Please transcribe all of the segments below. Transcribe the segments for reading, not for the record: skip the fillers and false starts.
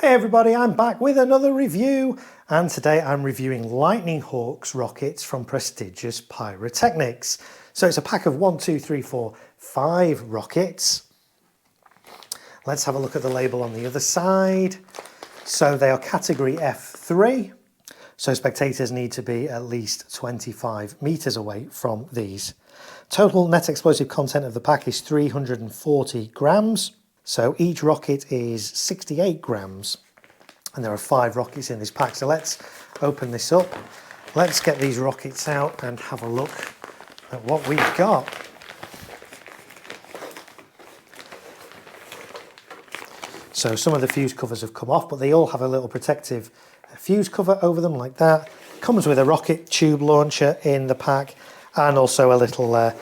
Hey everybody, I'm back with another review, and today I'm reviewing Lightning Hawks rockets from Prestigious Pyrotechnics. So it's a pack of 5 rockets. Let's have a look at the label on the other side. So they are category F3, so spectators need to be at least 25 meters away from these. Total net explosive content of the pack is 340 grams. So each rocket is 68 grams, and there are 5 rockets in this pack. So let's open this up. Let's get these rockets out and have a look at what we've got. So some of the fuse covers have come off, but they all have a little protective fuse cover over them like that. Comes with a rocket tube launcher in the pack, and also a little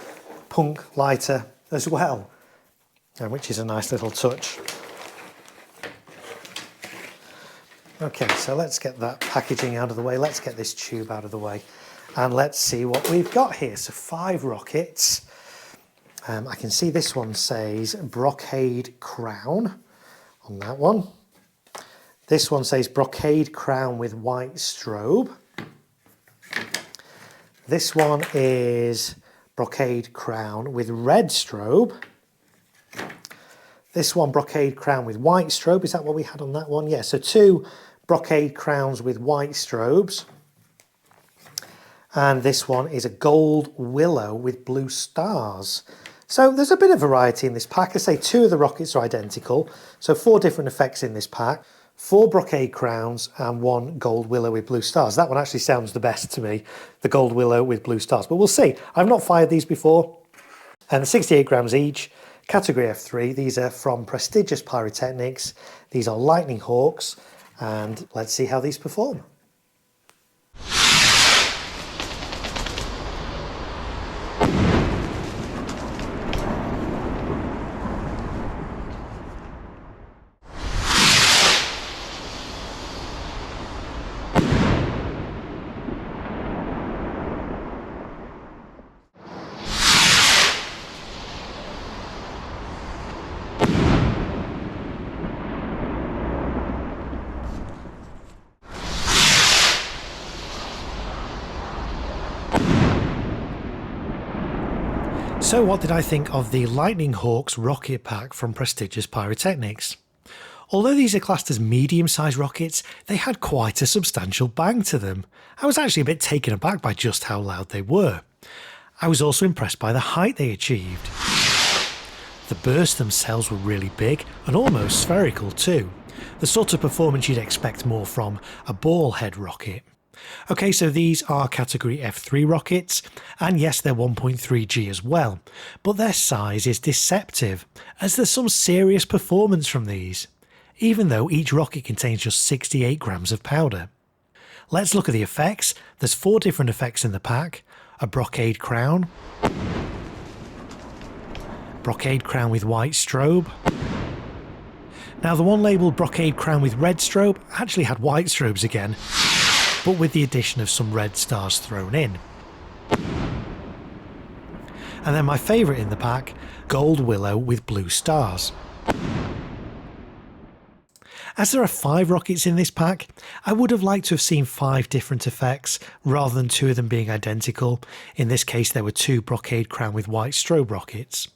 punk lighter as well, which is a nice little touch. Okay, so let's get that packaging out of the way. Let's get this tube out of the way, and let's see what we've got here. So 5 rockets. I can see this one says Brocade Crown on that one. This one says Brocade Crown with white strobe. This one is Brocade Crown with red strobe. This one, Brocade Crown with white strobe. Is that what we had on that one? Yeah, so 2 Brocade Crowns with white strobes. And this one is a gold willow with blue stars. So there's a bit of variety in this pack. I say 2 of the rockets are identical. So 4 different effects in this pack. 4 Brocade Crowns and 1 gold willow with blue stars. That one actually sounds the best to me, the gold willow with blue stars. But we'll see. I've not fired these before. And 68 grams each. Category F3, these are from Prestigious Pyrotechnics. These are Lightning Hawks, and let's see how these perform. So what did I think of the Lightning Hawks rocket pack from Prestigious Pyrotechnics? Although these are classed as medium-sized rockets, they had quite a substantial bang to them. I was actually a bit taken aback by just how loud they were. I was also impressed by the height they achieved. The bursts themselves were really big and almost spherical too. The sort of performance you'd expect more from a ball head rocket. Okay, so these are category F3 rockets, and yes, they're 1.3G as well, but their size is deceptive, as there's some serious performance from these, even though each rocket contains just 68 grams of powder. Let's look at the effects. There's 4 different effects in the pack: a Brocade Crown, Brocade Crown with white strobe. Now the one labelled Brocade Crown with red strobe actually had white strobes again, but with the addition of some red stars thrown in. And then my favourite in the pack, gold willow with blue stars. As there are 5 rockets in this pack, I would have liked to have seen 5 different effects rather than 2 of them being identical. In this case there were 2 Brocade Crown with white strobe rockets.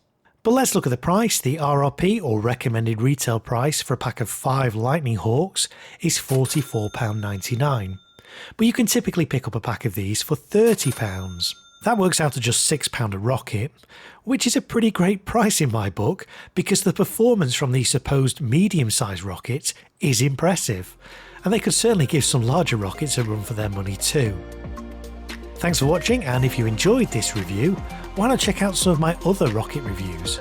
But let's look at the price. The RRP, or recommended retail price, for a pack of 5 Lightning Hawks is £44.99. But you can typically pick up a pack of these for £30. That works out to just £6 a rocket, which is a pretty great price in my book, because the performance from these supposed medium-sized rockets is impressive, and they could certainly give some larger rockets a run for their money too. Thanks for watching, and if you enjoyed this review, why not check out some of my other rocket reviews.